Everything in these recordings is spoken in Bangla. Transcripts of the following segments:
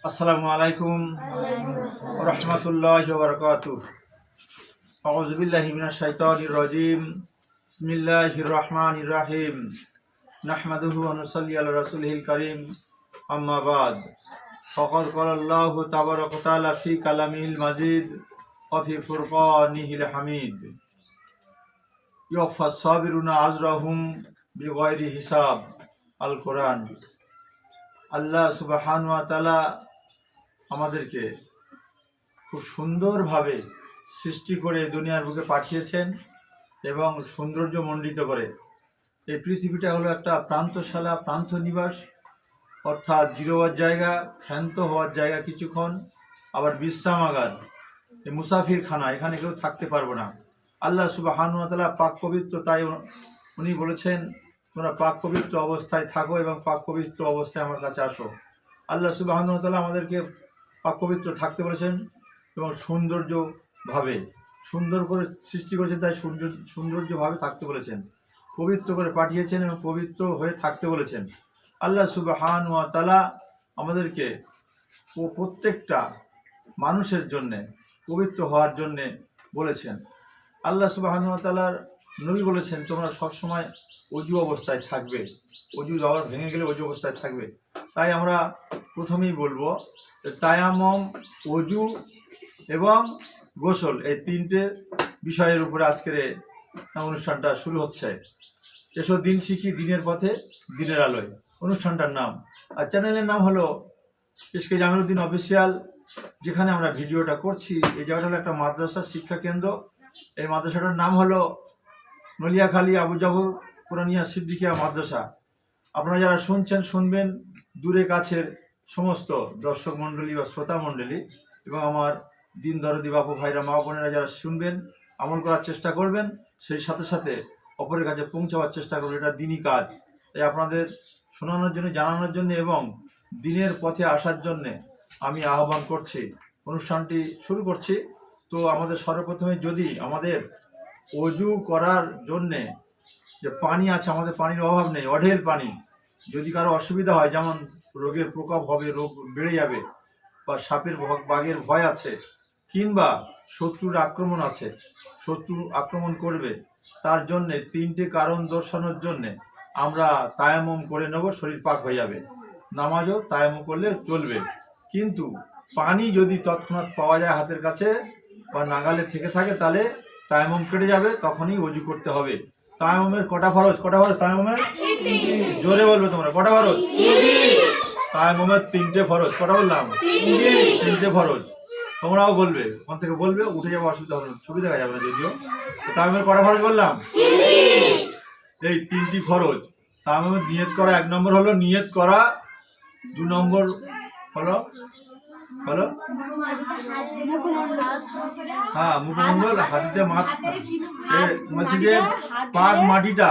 আসসালামু আলাইকুম ওয়া রাহমাতুল্লাহি ওয়া বারাকাতুহু। আউযু বিল্লাহি মিনাশ শাইতানির রাজীম। বিসমিল্লাহির রাহমানির রাহিম। নাহমাদুহু ওয়া নুসাল্লি আলা রাসূলিহিল কারীম। আম্মা বাদ। ফাকাদ ক্বালা আল্লাহু তাবারাকা ওয়া তাআলা ফি কালামিহিল মাজিদ ওয়া ফি ফুরকানিহিল হামিদ। ইউফাস সাবিরুনা আজরাহুম বিগাইরি হিসাব। আল কোরআন। আল্লাহ সুবহানাহু ওয়া তাআলা আমাদেরকে খুব সুন্দরভাবে সৃষ্টি করে দুনিয়ার বুকে পাঠিয়েছেন এবং সৌন্দর্য মণ্ডিত করে। এই পৃথিবীটা হলো একটা প্রান্তশালা, প্রান্ত নিবাস, অর্থাৎ জিরোবার জায়গা, ক্ষান্ত হওয়ার জায়গা কিছুক্ষণ, আবার বিশ্রামাগার, এই মুসাফিরখানা, এখানে কেউ থাকতে পারবো না। আল্লাহ সুবহানাহু ওয়া তাআলা পাক পবিত্র, তাই উনি বলেছেন তোমরা পাক পবিত্র অবস্থায় থাকো এবং পাক পবিত্র অবস্থায় আমার কাছে আসো। আল্লাহ সুবহানাহু ওয়া তাআলা আমাদেরকে পাক পবিত্র থাকতে বলেছেন এবং সৌন্দর্যভাবে সুন্দর করে সৃষ্টি করেছেন, তাই সৌন্দর্যভাবে থাকতে বলেছেন, পবিত্র করে পাঠিয়েছেন এবং পবিত্র হয়ে থাকতে বলেছেন। আল্লাহ সুবহানাহু ওয়া তাআলা আমাদেরকে প্রত্যেকটা মানুষের জন্যে পবিত্র হওয়ার জন্যে বলেছেন। আল্লাহ সুবহানাহু ওয়া তাআলার নবী বলেছেন তোমরা সবসময় অজু অবস্থায় থাকবে, অজু আবার ভেঙে গেলে অজু অবস্থায় থাকবে। তাই আমরা প্রথমেই বলবো তায়াম্মুম, অজু এবং গোসল, এই তিনটে বিষয়ের উপরে আজকের অনুষ্ঠানটা শুরু হচ্ছে। এসব দিন শিখি দিনের পথে দিনের আলোয় অনুষ্ঠানটার নাম, আর চ্যানেলের নাম হলো এসকে জামিলউদ্দিন অফিসিয়াল। যেখানে আমরা ভিডিওটা করছি এই জায়গাটা হলো একটা মাদ্রাসা শিক্ষা কেন্দ্র। এই মাদ্রাসাটার নাম হলো নলিয়াখালী আবু জাফর কুরআনিয়া সিদ্দিকিয়া মাদ্রাসা। আপনারা যারা শুনছেন, শুনবেন, দূরে কাছের সমস্ত দর্শক মণ্ডলী বা শ্রোতা মণ্ডলী এবং আমার দিন দরদি বাপু ভাইরা, মা বোনেরা যারা শুনবেন, আমল করার চেষ্টা করবেন, সেই সাথে সাথে অপরের কাছে পৌঁছাবার চেষ্টা করবেন। এটা দিনই কাজ। তাই আপনাদের শোনানোর জন্য, জানানোর জন্য এবং দিনের পথে আসার জন্যে আমি আহ্বান করছি। অনুষ্ঠানটি শুরু করছি। তো আমাদের সর্বপ্রথমে যদি আমাদের অজু করার জন্যে যে পানি আছে, আমাদের পানির অভাব নেই, অঢেল পানি। যদি কারো অসুবিধা হয়, যেমন রোগের প্রকোপ হবে, রোগ বেড়ে যাবে, বা সাপের বাঘের ভয় আছে, কিংবা শত্রুর আক্রমণ আছে, শত্রু আক্রমণ করবে, তার জন্যে তিনটে কারণ দর্শানোর জন্যে আমরা তায়াম্মুম করে নেব, শরীর পাক হয়ে যাবে। নামাজও তায়াম্মুম করলে চলবে। কিন্তু পানি যদি তৎক্ষণাৎ পাওয়া যায় হাতের কাছে বা নাগালে থেকে থাকে, তাহলে তায়াম্মুম কেটে যাবে, তখনই অজু করতে হবে। তায়াম্মুমের কটা ফরজ? তায়াম্মুমের জোরে বলবে তোমরা, কটা ফরজ? তায়াম্মুমের তিনটে ফরজ। কটা বললাম? তিনটে ফরজ। তোমরাও বলবে, ওখান থেকে বলবে, উঠে যাবো, অসুবিধা হবে না, ছবি দেখা যাবে না যদিও। তায়াম্মুমের কটা ফরজ বললাম? এই তিনটি ফরজ। তায়াম্মুমের নিয়ত করা 1 নম্বর হলো নিয়ত করা, 2 নম্বর হলো হ্যাঁ মুখমণ্ডল, হাতিতে বলছি যে পাক মাটিটা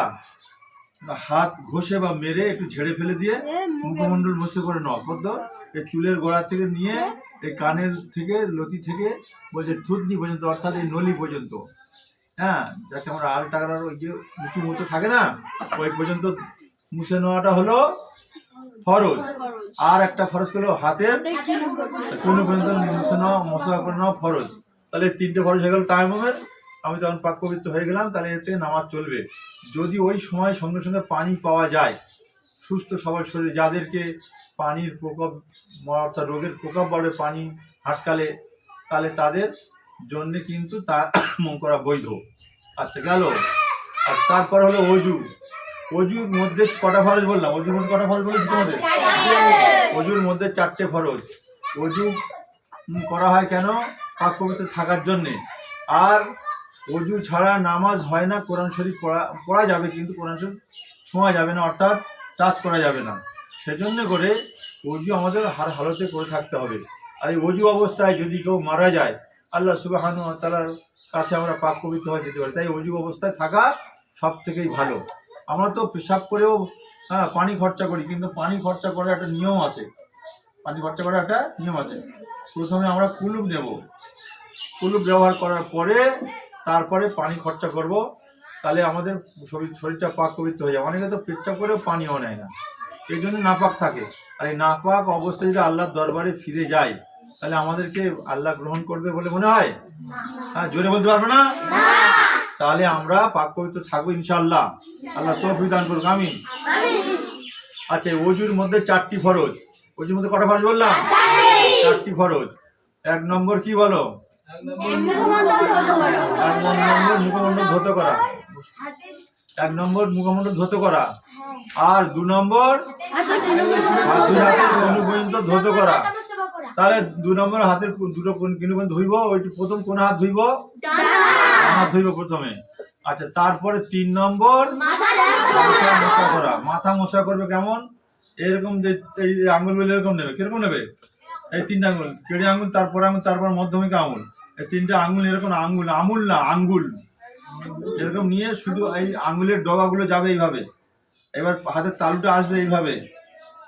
হাত ঘষে বা মেরে একটু ঝেড়ে ফেলে দিয়ে মুখমণ্ডল মুছে করে নাও। কত? এই চুলের গোড়া থেকে নিয়ে এই কানের থেকে, লতি থেকে বলছে থুতনি পর্যন্ত, অর্থাৎ এই নলি পর্যন্ত, হ্যাঁ, যাকে আমরা আল টাকরার ওই যে উঁচু মতো থাকে না, ওই পর্যন্ত মুছে নেওয়াটা হলো ফরজ। আর একটা ফরজ হলো হাতের কোনো পর্যন্ত মুছে নেওয়া, মশলা করে নেওয়া ফরজ। তাহলে 3টে ফরজ হয়ে গেল তায়াম্মুমের। আমি তখন পাক পবিত্র হয়ে গেলাম, তাহলে এতে নামাজ চলবে। যদি ওই সময় সঙ্গে সঙ্গে পানি পাওয়া যায়, সুস্থ সবল শরীর, যাদেরকে পানির প্রকোপ, অর্থাৎ রোগের প্রকোপ বাড়বে পানি হাটকালে, তাহলে তাদের জন্যে কিন্তু তায়াম্মুম করা বৈধ। আচ্ছা, গেল। আর তারপর হলো অজু। অজুর মধ্যে কটা ফরজ বললাম? অজুর মধ্যে কটা ফরজ বলেছি তোমাদের? অজুর মধ্যে 4টে ফরজ। অজু করা হয় কেন? পাক পবিত্র থাকার জন্যে। আর অজু ছাড়া নামাজ হয় না। কোরআন শরীফ পড়া যাবে, কিন্তু কোরআন শরীফ ছোঁয়া যাবে না, অর্থাৎ টাচ করা যাবে না। সেজন্য করে অজু আমাদের হার হালতে করে থাকতে হবে। আর এই অজু অবস্থায় যদি কেউ মারা যায়, আল্লাহ সুবহানাহু ওয়া তাআলার কাছে আমরা পাক পবিত্র হয়ে যেতে পারি। তাই অজু অবস্থায় থাকা সব থেকেই ভালো। আমরা তো পেশাব করেও পানি খরচা করি, কিন্তু পানি খরচা করার একটা নিয়ম আছে। প্রথমে আমরা কুলুপ নেব, কুলুপ ব্যবহার করার পরে তারপরে পানি খরচা করব, তাহলে আমাদের শরীরটা পাক পবিত্র হয়ে যাবে। অনেকে তো পেচ্ছাপ করেও পানিও নেয় না, এই জন্য নাপাক থাকে। আর এই নাপাক অবস্থায় যদি আল্লাহর দরবারে ফিরে যায় তাহলে আমাদেরকে আল্লাহ গ্রহণ করবে বলে মনে হয়? হ্যাঁ, জোরে বলতে পারবে না? তাহলে আমরা পাক পবিত্র থাকবো ইনশাআল্লাহ। আল্লাহ তৌফিক দান করুক, আমিন। আচ্ছা, ওযুর মধ্যে 4টি ফরজ। ওযুর মধ্যে কটা ফরজ বললাম? 4টি ফরজ। 1 নম্বর কি বলো? 1 নম্বর মুখমণ্ডল ধৌত করা। 1 নম্বর মুখমণ্ডল ধৌত করা। আর 2 নম্বর দুই হাতের কনুই পর্যন্ত ধৌত করা। তাহলে 2 নম্বর হাতের দুটো কনুই পর্যন্ত ধুইব। ওইটি প্রথম কোন হাত ধুইব? ডান হাত ধুইব প্রথমে। আচ্ছা, তারপরে 3 নম্বর মাথা মোছা করা। মাথা মোছা করবে কেমন? এরকম যে এই আঙুলগুলো এরকম নেবে। কিরকম নেবে? এই 3টা আঙুল, কেড়ে আঙুল, তারপর আঙুল, তারপর মধ্যমিক আঙুল, এই 3টা আঙুল এরকম আঙুল, আমুল না আঙ্গুল, এরকম নিয়ে শুধু এই আঙুলের ডগাগুলো যাবে এইভাবে। এবার হাতের তালুটা আসবে এইভাবে।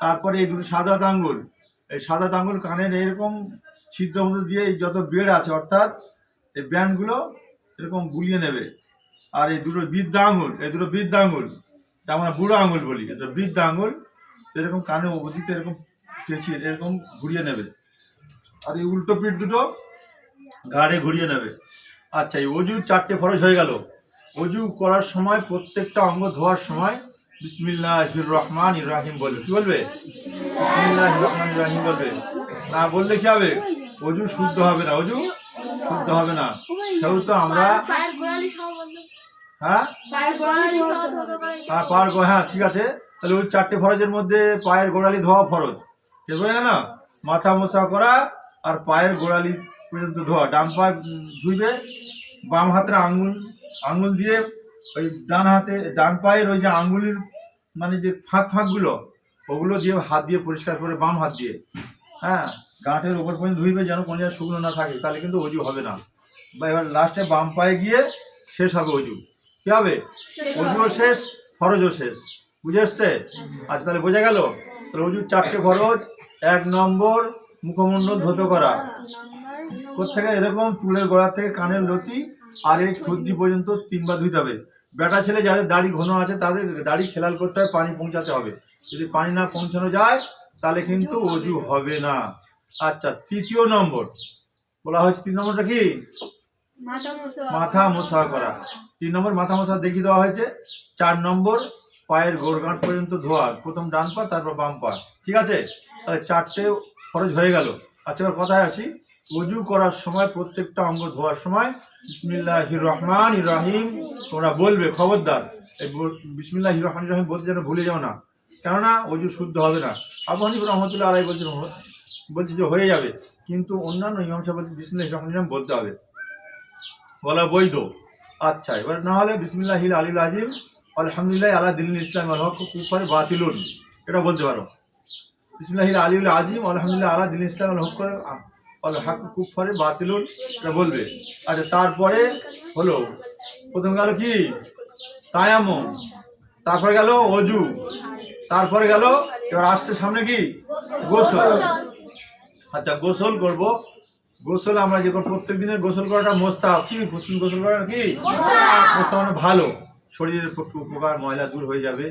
তারপরে এই দুটো সাদা আঙুল, এই সাদা আঙুল কানের এরকম ছিদ্র মধ্যে দিয়ে এই যত বেড় আছে অর্থাৎ এই ব্যান্ডগুলো এরকম বুলিয়ে নেবে। আর এই দুটো বৃদ্ধ আঙুল, এই দুটো বৃদ্ধ আঙুল, আমরা বুড়ো আঙুল বলি, এটা বৃদ্ধ আঙুল, এরকম কানে অবধিতে এরকম পেঁচিয়ে এরকম ঘুরিয়ে নেবে। আর এই উল্টো পিঠ দুটো ঘাড়ে ঘুরিয়ে নেবে। আচ্ছা, এই ওযুর 4টে ফরজ হয়ে গেল। ওযু করার সময় প্রত্যেকটা অঙ্গ ধোয়ার সময় বিসমিল্লাহির রহমানির রহিম বলবে। কি বলবে? বিসমিল্লাহির রহমানির রহিম বলবে। না বললে কি হবে? ওযু শুদ্ধ হবে না, ওযু শুদ্ধ হবে না। সেহেতু আমরা হ্যাঁ ঠিক আছে। তাহলে ওই 4টে ফরজের মধ্যে পায়ের গোড়ালি ধোয়া ফরজ। বোঝা না? মাথা মোছা করা আর পায়ের গোড়ালি পর্যন্ত ধোয়া। ডান পা ধুইবে, বাম হাতের আঙুল দিয়ে ওই ডান পায়ের ওই যে আঙুলের মানে যে ফাঁকগুলো ওগুলো দিয়ে হাত দিয়ে পরিষ্কার করে, বাম হাত দিয়ে, হ্যাঁ, গাঁটের ওপর পর্যন্ত ধুইবে যেন কোনো জায়গায় শুকনো না থাকে, তাহলে কিন্তু ওযু হবে না। বা এবার লাস্টে বাম পায়ে গিয়ে শেষ হবে ওযু। কি হবে? ওযুও শেষ, ফরজও শেষ। বুঝে এসছে? আচ্ছা, তাহলে বোঝা গেল। তাহলে ওযুর 4টে ফরজ। 1 নম্বর মুখমণ্ডল ধৌত করা। কোত্থেকে? এরকম চুলের গোড়া থেকে কানের লতি আর এই ঠোঁটনি পর্যন্ত 3বার ধুইতে হবে। বেটা ছেলে যাদের দাড়ি ঘন আছে তাদের দাড়ি খেলাল করতে হবে, পানি পৌঁছাতে হবে। যদি পানি না পৌঁছানো যায় তাহলে কিন্তু ওযু হবে না। আচ্ছা, 3য় নম্বর বলা হয়েছে। 3 নম্বরটা কি? মাথা মোছা করা। 3 নম্বর মাথা মোছা দেখিয়ে দেওয়া হয়েছে। 4 নম্বর পায়ের গোড়গাঁট পর্যন্ত ধোয়া, প্রথম ডান পা তারপর বাম পা। ঠিক আছে? তাহলে 4টে ফরজ হয়ে গেল। আচ্ছা, এবার কথায় আসি। ওযু করার সময় প্রত্যেকটা অঙ্গ ধোয়ার সময় বিসমিল্লাহির রহমানির রহিম তোমরা বলবে। খবরদার, এই বিসমিল্লাহির রহমানির রহিম বলতে যেন ভুলে যাও না, কেননা ওযু শুদ্ধ হবে না। আবু হানিফা রহমাতুল্লাহ আলাইহি বলছে যে হয়ে যাবে, কিন্তু অন্যান্য ইমাম সাহেব বলছে বিসমিল্লাহির রহমানির রহিম বলতে হবে, বলা বৈধ। আচ্ছা, এবার না হলে বিসমিল্লাহিল আলিল আজিম আলহামদুলিল্লাহ আলা দিনিল ইসলাম আল হক কুফার বাতিলুন, এটা বলতে পারো। বিসমিল্লাহিল আলিল আজিম আলহামদুলিল্লাহ আলা দিনিল ইসলাম আল হক আল হক কুফার বাতিলুন, এটা বলবে। আচ্ছা, তারপরে হলো প্রথম গেল কি? তায়াম্মুম, তারপরে গেল ওযু, তারপরে গেল এবার আসছে সামনে কি? গোসল। আচ্ছা, গোসল করব। গোসল আমরা যে প্রত্যেক দিনের গোসল করাটা মোস্তাহাব। কি গোসল করাটা কি মোস্তাহাব? মানে ভালো, শরীরের পক্ষে উপকার, ময়লা দূর হয়ে যাবে,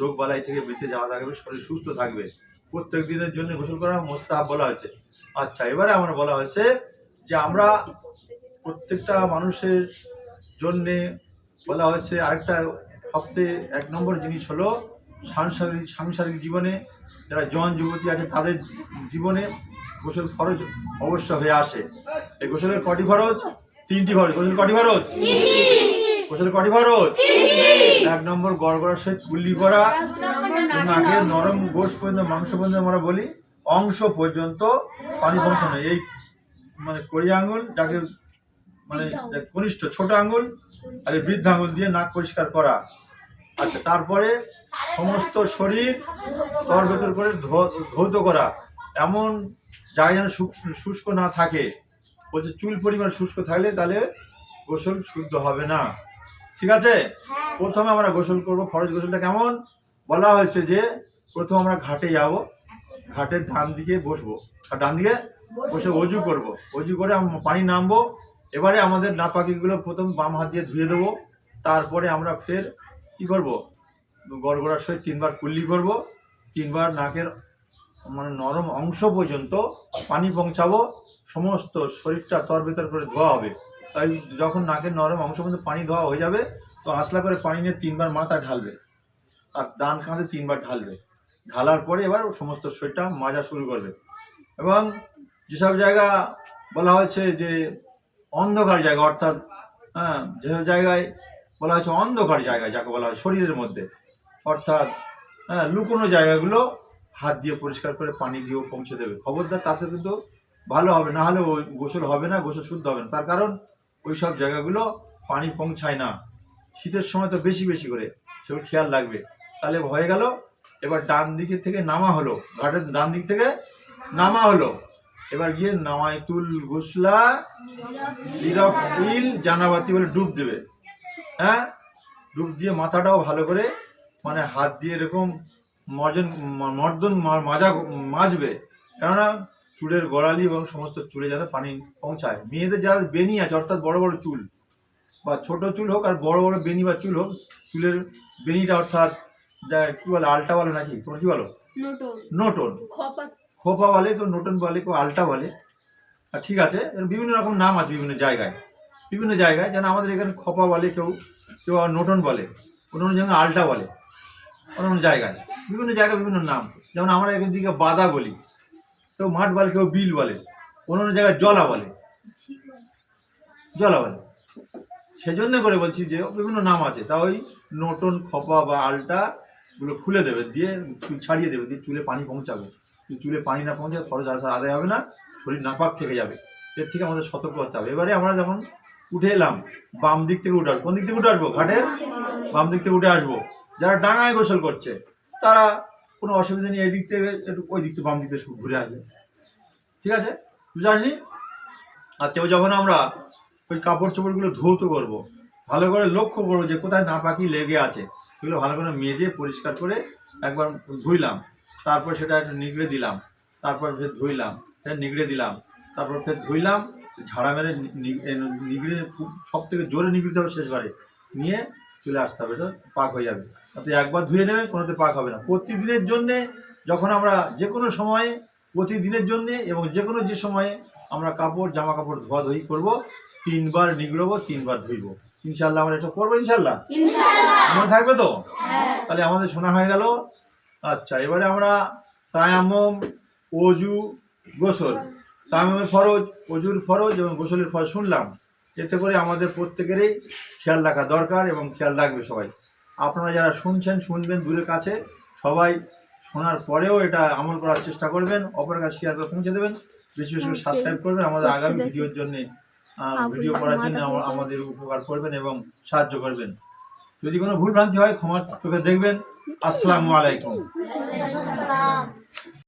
রোগ বালাই থেকে বেঁচে যাওয়া থাকবে, শরীর সুস্থ থাকবে। প্রত্যেক দিনের জন্য গোসল করা মোস্তাহাব বলা হয়েছে। আচ্ছা, এবারে আমরা বলা হয়েছে যে আমরা প্রত্যেকটা মানুষের জন্যে বলা হয়েছে আরেকটা সবচেয়ে 1 নম্বর জিনিস হলো সাংসারিক জীবনে যারা জওয়ান যুবতী আছে তাদের জীবনে গোসল ফরজ অবশ্য হয়ে আসে। এই গোসলের কটি ফরজ? 3টি ফরজ। গোসল কটি ফরজ? গোসল কটি ফরজ? 1 নম্বর গড়গড়ার সহিত কুল্লি করা। আগে নরম গোশ পর্যন্ত, মাংস পর্যন্ত আমরা বলি, অংশ পর্যন্ত পানি পৌঁছানো। এই মানে কড়ি আঙুল, যাকে মানে কনিষ্ঠ ছোট আঙুল আর বৃদ্ধ আঙুল দিয়ে নাক পরিষ্কার করা। আচ্ছা, তারপরে সমস্ত শরীর তর ভেতর করে ধৌত করা, এমন জায়গা যেন শুষ্ক না থাকে। বলছে চুল পরিমাণ শুষ্ক থাকলে তাহলে গোসল শুদ্ধ হবে না। ঠিক আছে? প্রথমে আমরা গোসল করব। ফরজ গোসলটা কেমন বলা হয়েছে যে প্রথম আমরা ঘাটে যাব, ঘাটের ডান দিকে বসবো, আর ডান দিকে বসে ওযু করব। ওযু করে পানি নামবো। এবারে আমাদের নাপাকিগুলো প্রথম বাম হাত দিয়ে ধুয়ে দেবো। তারপরে আমরা ফের কি করব? গড়গড়ার সহিত 3বার কুল্লি করব। তিনবার নাকের মানে নরম অংশ পর্যন্ত পানি পৌঁছাবো, সমস্ত শরীরটা তরবেতর করে ধোয়া হবে। তাই যখন নাকের নরম অংশ পর্যন্ত পানি ধোয়া হয়ে যাবে, তো আঁচলা করে পানি নিয়ে 3বার মাথা ঢালবে, আর ডান কাঁধে 3বার ঢালবে। ঢালার পরে এবার সমস্ত শরীরটা মাজা শুরু করবে। এবং যেসব জায়গা বলা হয়েছে যে অন্ধকার জায়গা, অর্থাৎ যেসব জায়গায় বলা হয়েছে অন্ধকার জায়গায়, যাকে বলা হয় শরীরের মধ্যে, অর্থাৎ লুকোনো জায়গাগুলো হাত দিয়ে পরিষ্কার করে পানি দিয়েও পৌঁছে দেবে। খবরদার, তাতে কিন্তু ভালো হবে, না হলে ওই গোসল হবে না, গোসল শুদ্ধ হবে না। তার কারণ ওই সব জায়গাগুলো পানি পৌঁছায় না। শীতের সময় তো বেশি বেশি করে, সেগুলো খেয়াল রাখবে। তাহলে হয়ে গেল। এবার ডান দিকে থেকে নামা হলো, ঘাটের ডান দিক থেকে নামা হলো। এবার গিয়ে নামায়তুল গুসলা লিরাফিল জানাবাতি বলে ডুব দেবে। ডুব দিয়ে মাথাটাও ভালো করে মানে হাত দিয়ে এরকম মর্দন মাজবে, কেননা চুলের গোড়ালি এবং সমস্ত চুলে যাতে পানি পৌঁছায়। মেয়েদের যারা বেনি আছে, অর্থাৎ বড় বড় চুল বা ছোট চুল হোক আর বড় বড় বেনি বা চুল হোক, চুলের বেনিটা অর্থাৎ যা কি বলে, আলটা বলে নাকি, তোমরা কি বলো? নোটন, খোপা বলে, কেউ নোটন বলে, কেউ আলটা বলে। আর ঠিক আছে, বিভিন্ন রকম নাম আছে বিভিন্ন জায়গায়। যেন আমাদের এখানে খোপা বলে, কেউ আবার নোটন বলে, অন্য জায়গায় আলটা বলে, অন্য জায়গায় বিভিন্ন বিভিন্ন নাম। যেমন আমরা এখান দিকে বাদা বলি, কেউ মাঠ বলে, কেউ বিল বলে, অন্য জায়গায় জলা বলে। সেজন্য করে বলছি যে বিভিন্ন নাম আছে। তা ওই নোটন, খোপা বা আলটা গুলো খুলে দেবে, দিয়ে চুল ছাড়িয়ে দেবে, দিয়ে চুলে পানি পৌঁছাবে। চুলে পানি না পৌঁছাবে খরচ আদায় হবে না, শরীর নাপাক থেকে যাবে। এর থেকে আমাদের সতর্ক হতে হবে। এবারে আমরা যখন উঠে এলাম, বাম দিক থেকে উঠে আসবো। কোন দিক থেকে উঠে আসবো? ঘাটের বাম দিক থেকে উঠে আসবো। যারা ডাঙায় গোসল করছে তারা কোনো অসুবিধা নেই, এই দিক থেকে একটু ওই দিক থেকে বাম দিক থেকে ঘুরে আসবে। ঠিক আছে, বুঝে আসনি? আচ্ছা, যখন আমরা ওই কাপড় চোপড়গুলো ধৌত করবো, ভালো করে লক্ষ্য করবো যে কোথায় নাপাকি লেগে আছে, সেগুলো ভালো করে মেজে পরিষ্কার করে একবার ধুইলাম, তারপর সেটা একটু নিগড়ে দিলাম, তারপর ফের ধুইলাম, ফের নিগড়ে দিলাম, তারপর ফের ধুইলাম, ঝাড়া মেরে নিগড়ে, সব থেকে জোরে নিগড়িতে হবে, শেষবারে নিয়ে চলে আসতে হবে, তো পাক হয়ে যাবে। তাতে একবার ধুয়ে নেবে, কোনোতে পাক হবে না। প্রতিদিনের জন্যে যখন আমরা যে কোনো সময়ে, প্রতিদিনের জন্যে এবং যে সময়ে আমরা জামা কাপড় ধোয়াধুয়ি করবো, 3বার নিগড়বো, 3বার ধুইবো। ইনশাল্লাহ আমরা এটা করবো। ইনশাল্লাহ মনে থাকবে তো? তাহলে আমাদের শোনা হয়ে গেল। আচ্ছা, এবারে আমরা তায়াম্মুম, ওযু, গোসল, তায়াম্মুমের ফরজ, ওযুর ফরজ এবং গোসলের ফরজ শুনলাম। এতে করে আমাদের প্রত্যেকেরই খেয়াল রাখা দরকার এবং খেয়াল রাখবে সবাই। আপনারা যারা শুনবেন দূরের কাছে, সবাই শোনার পরেও এটা আমল করার চেষ্টা করবেন, অপরের কাছে শেয়ার করে পৌঁছে দেবেন, বেশি বেশি করে সাবস্ক্রাইব করবেন, আমাদের আগামী ভিডিওর জন্য ভিডিও করার জন্য আমাদের উপকার করবেন এবং সাহায্য করবেন। যদি কোনো ভুল ভ্রান্তি হয় ক্ষমার চোখে দেখবেন। আসসালামু আলাইকুম।